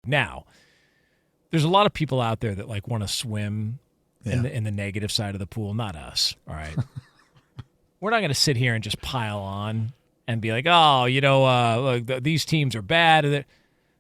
Now, there's a lot of people out there that like want to swim in the negative side of the pool. Not us, all right? We're not going to sit here and just pile on and be like, oh, look, these teams are bad.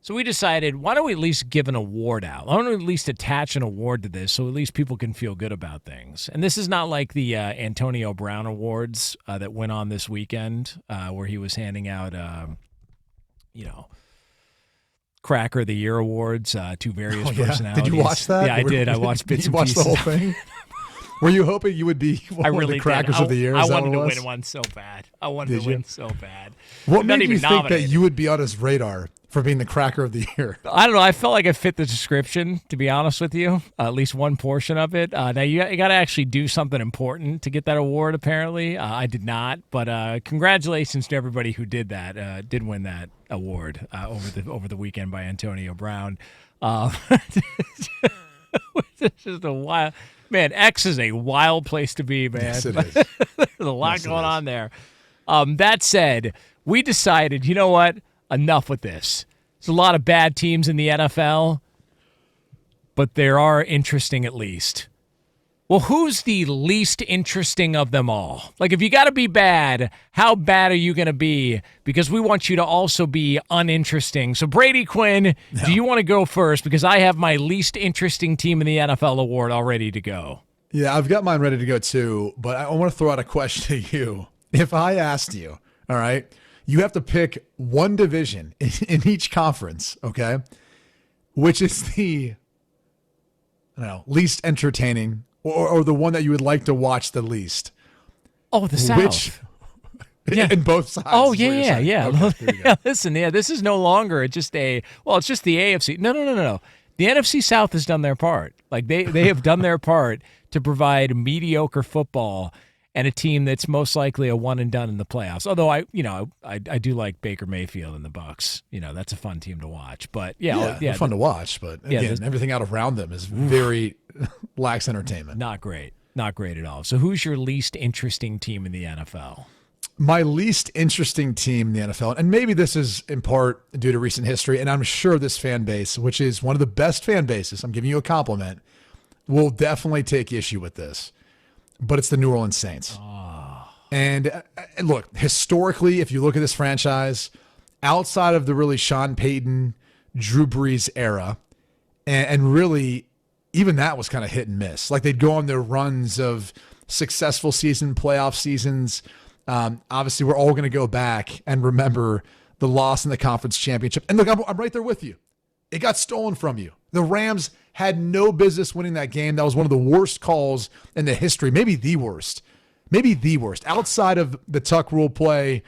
So we decided, why don't we at least give an award out? Why don't we at least attach an award to this so at least people can feel good about things? And this is not like the Antonio Brown Awards that went on this weekend where he was handing out, Cracker of the Year awards to various personalities. Did you watch that? Yeah, I did. I watched bits and pieces. You watched the whole thing? Were you hoping you would be one of the Crackers of the Year? I wanted to win one so bad. What made you think that you would be on his radar for being the Cracker of the Year? I don't know. I felt like I fit the description, to be honest with you, at least one portion of it. Now, you got to actually do something important to get that award, apparently. I did not, but congratulations to everybody who did that, did win that award over the weekend by Antonio Brown. It's just a wild... Man, X is a wild place to be, man. Yes, it is. There's a lot going on there. That said, we decided, you know what? Enough with this. There's a lot of bad teams in the NFL, but there are interesting at least. Well, who's the least interesting of them all? Like, if you got to be bad, how bad are you going to be? Because we want you to also be uninteresting. So, Brady, Quinn, do you want to go first? Because I have my least interesting team in the NFL award all ready to go. Yeah, I've got mine ready to go too, but I want to throw out a question to you. If I asked you, all right, you have to pick one division in each conference, okay, which is the, least entertaining, or the one that you would like to watch the least. Oh, the South. In both sides. Oh, yeah. Okay, Listen, this is no longer it's just the AFC. No. The NFC South has done their part. Like, they have done their part to provide mediocre football and a team that's most likely a one and done in the playoffs. Although I do like Baker Mayfield and the Bucs. That's a fun team to watch. But they're fun to watch. But again, everything out around them is very lacks entertainment. Not great at all. So who's your least interesting team in the NFL? My least interesting team in the NFL, and maybe this is in part due to recent history, and I'm sure this fan base, which is one of the best fan bases, I'm giving you a compliment, will definitely take issue with this. But it's the New Orleans Saints. Oh. And look, historically, if you look at this franchise, outside of the really Sean Payton, Drew Brees era, and really even that was kind of hit and miss. Like, they'd go on their runs of successful playoff seasons. Obviously, we're all going to go back and remember the loss in the conference championship. And look, I'm right there with you. It got stolen from you. The Rams had no business winning that game. That was one of the worst calls in the history, maybe the worst, outside of the Tuck rule play,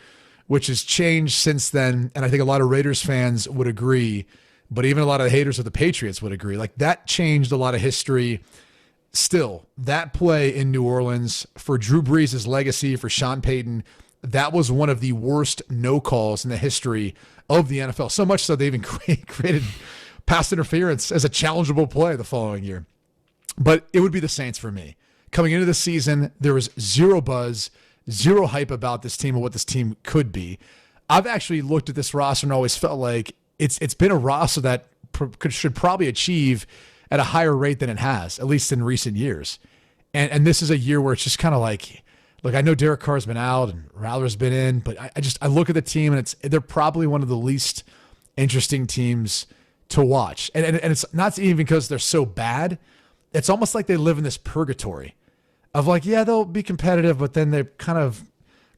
which has changed since then. And I think a lot of Raiders fans would agree, but even a lot of the haters of the Patriots would agree. Like, that changed a lot of history. Still, that play in New Orleans for Drew Brees' legacy, for Sean Payton, that was one of the worst no calls in the history of the NFL. So much so they even created pass interference as a challengeable play the following year. But it would be the Saints for me. Coming into the season, there was zero buzz, zero hype about this team or what this team could be. I've actually looked at this roster and always felt like it's been a roster that should probably achieve at a higher rate than it has, at least in recent years. And this is a year where it's just kind of like, look, I know Derek Carr's been out and Rattler's been in, but I look at the team and they're probably one of the least interesting teams to watch. And it's not even because they're so bad. It's almost like they live in this purgatory of like, yeah, they'll be competitive, but then they've kind of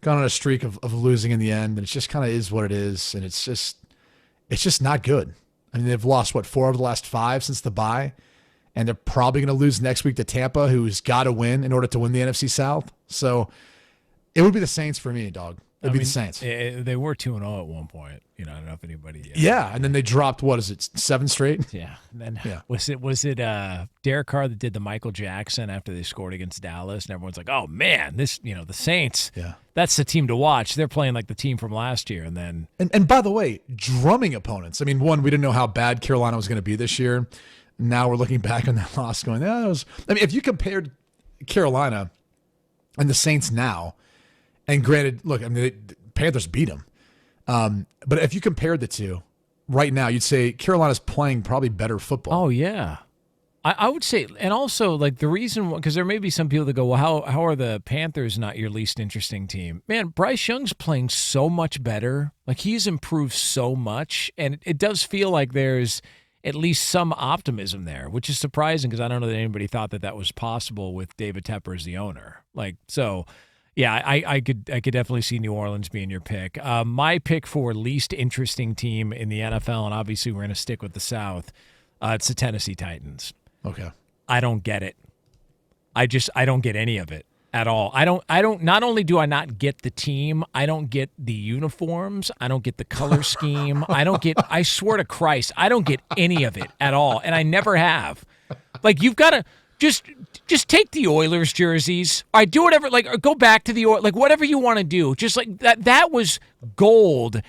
gone on a streak of losing in the end. And it just kind of is what it is. And it's just not good. I mean, they've lost, 4 of the last 5 since the bye, and they're probably going to lose next week to Tampa, who's got to win in order to win the NFC South. So it would be the Saints for me, dog. It'd be the Saints. They were 2-0 at one point. I don't know if anybody. Yeah, and then they dropped, 7 straight? Yeah. And then was it Derek Carr that did the Michael Jackson after they scored against Dallas, and everyone's like, oh man, this the Saints. Yeah. That's the team to watch. They're playing like the team from last year, and then and by the way, drumming opponents. I mean, one, we didn't know how bad Carolina was going to be this year. Now we're looking back on that loss, going, if you compared Carolina and the Saints now, and granted, look, I mean, the Panthers beat them. But if you compared the two, right now, you'd say Carolina's playing probably better football. Oh, yeah. I would say, and also, like, the reason, because there may be some people that go, well, how are the Panthers not your least interesting team? Man, Bryce Young's playing so much better. Like, he's improved so much, and it does feel like there's at least some optimism there, which is surprising because I don't know that anybody thought that was possible with David Tepper as the owner. Like, so, yeah, I could definitely see New Orleans being your pick. My pick for least interesting team in the NFL, and obviously we're going to stick with the South, it's the Tennessee Titans. Okay. I don't get it. I don't get any of it at all. I don't, not only do I not get the team, I don't get the uniforms. I don't get the color scheme. I swear to Christ, I don't get any of it at all. And I never have. Like, you've got to just take the Oilers jerseys. I do whatever, like, or go back to the, like, whatever you want to do. Just like that was gold.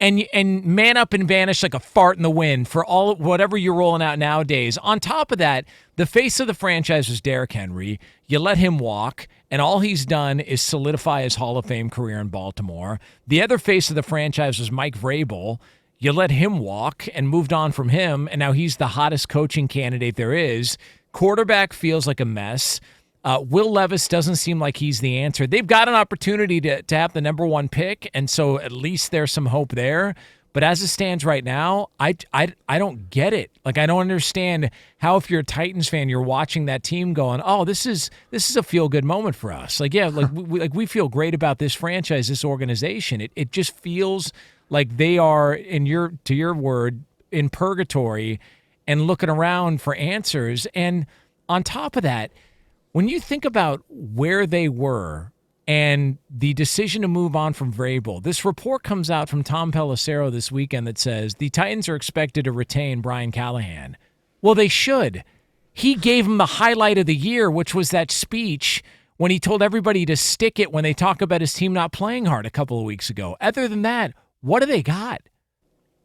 And man up and vanish like a fart in the wind for all whatever you're rolling out nowadays. On top of that, the face of the franchise was Derrick Henry. You let him walk, and all he's done is solidify his Hall of Fame career in Baltimore. The other face of the franchise was Mike Vrabel. You let him walk and moved on from him, and now he's the hottest coaching candidate there is. Quarterback feels like a mess. Will Levis doesn't seem like he's the answer. They've got an opportunity to have the number one pick, and so at least there's some hope there. But as it stands right now, I don't get it. Like, I don't understand how, if you're a Titans fan, you're watching that team going, oh, this is a feel-good moment for us. Like, yeah, like we feel great about this franchise, this organization. It just feels like they are, to your word, in purgatory and looking around for answers. And on top of that, when you think about where they were and the decision to move on from Vrabel, this report comes out from Tom Pelissero this weekend that says the Titans are expected to retain Brian Callahan. Well, they should. He gave him the highlight of the year, which was that speech when he told everybody to stick it when they talk about his team not playing hard a couple of weeks ago. Other than that, what do they got?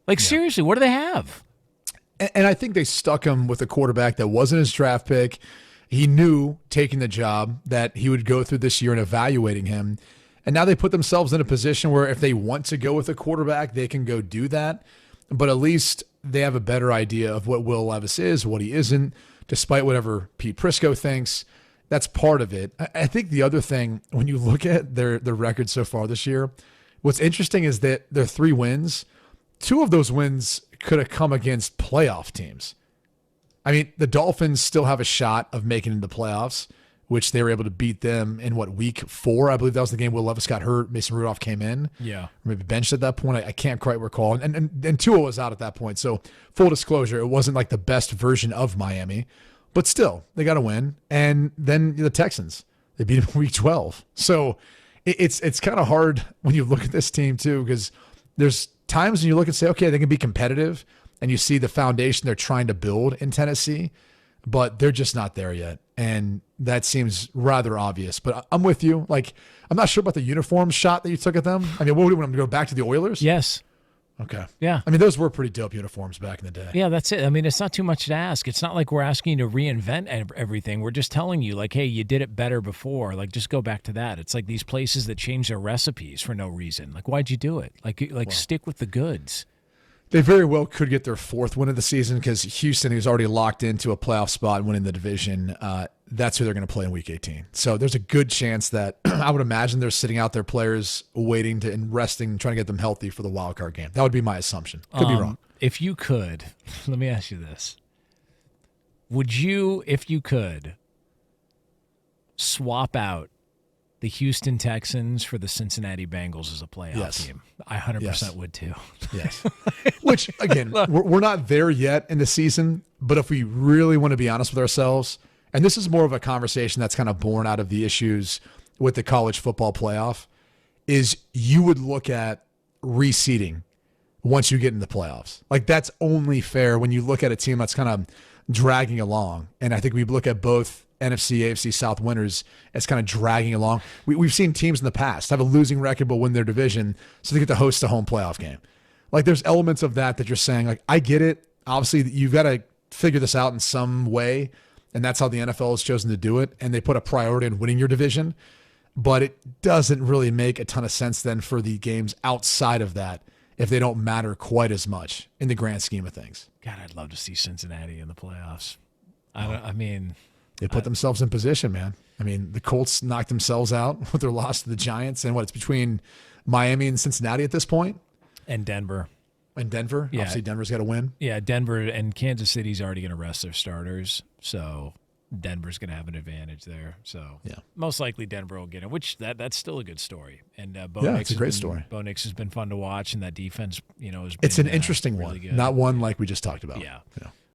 Like, seriously, what do they have? And I think they stuck him with a quarterback that wasn't his draft pick. He knew, taking the job, that he would go through this year and evaluating him. And now they put themselves in a position where if they want to go with a quarterback, they can go do that. But at least they have a better idea of what Will Levis is, what he isn't, despite whatever Pete Prisco thinks. That's part of it. I think the other thing, when you look at their record so far this year, what's interesting is that their 3 wins, 2 of those wins could have come against playoff teams. I mean, the Dolphins still have a shot of making it into the playoffs, which they were able to beat them in, week 4? I believe that was the game Will Levis got hurt. Mason Rudolph came in. Yeah. Or maybe benched at that point. I can't quite recall. And Tua was out at that point. So, full disclosure, it wasn't like the best version of Miami. But still, they got a win. And then the Texans, they beat them week 12. So, it's kind of hard when you look at this team, too, because there's times when you look and say, okay, they can be competitive, and you see the foundation they're trying to build in Tennessee, but they're just not there yet. And that seems rather obvious. But I'm with you. Like, I'm not sure about the uniform shot that you took at them. I mean, what would you want them to go back to the Oilers? Yes. Okay. Yeah. I mean, those were pretty dope uniforms back in the day. Yeah, that's it. I mean, it's not too much to ask. It's not like we're asking you to reinvent everything. We're just telling you, like, hey, you did it better before. Like, just go back to that. It's like these places that change their recipes for no reason. Like, why'd you do it? Like, stick with the goods. They very well could get their 4th win of the season because Houston, who's already locked into a playoff spot and winning the division, that's who they're going to play in Week 18. So there's a good chance that I would imagine they're sitting out their players waiting and resting and trying to get them healthy for the wild card game. That would be my assumption. Could be wrong. If you could, let me ask you this. Would you, if you could, swap out the Houston Texans for the Cincinnati Bengals as a playoff team? I 100% would too. Yes. Which, again, we're not there yet in the season, but if we really want to be honest with ourselves, and this is more of a conversation that's kind of born out of the issues with the college football playoff, is you would look at reseeding once you get in the playoffs. Like, that's only fair when you look at a team that's kind of dragging along. And I think we look at both NFC, AFC South winners as kind of dragging along. We've seen teams in the past have a losing record but win their division, so they get to host a home playoff game. Like, there's elements of that you're saying, like, I get it. Obviously, you've got to figure this out in some way, and that's how the NFL has chosen to do it, and they put a priority on winning your division. But it doesn't really make a ton of sense then for the games outside of that if they don't matter quite as much in the grand scheme of things. God, I'd love to see Cincinnati in the playoffs. I mean, they put themselves in position, man. I mean, the Colts knocked themselves out with their loss to the Giants, and it's between Miami and Cincinnati at this point, and Denver. And Denver, yeah. Obviously Denver's got to win. Yeah, Denver and Kansas City's already going to rest their starters, so Denver's going to have an advantage there. So most likely Denver will get it, which that's still a good story. And it's a great story. Bo Nix has been fun to watch, and that defense, has been, it's an interesting really one, good. not one like we just talked about. Yeah.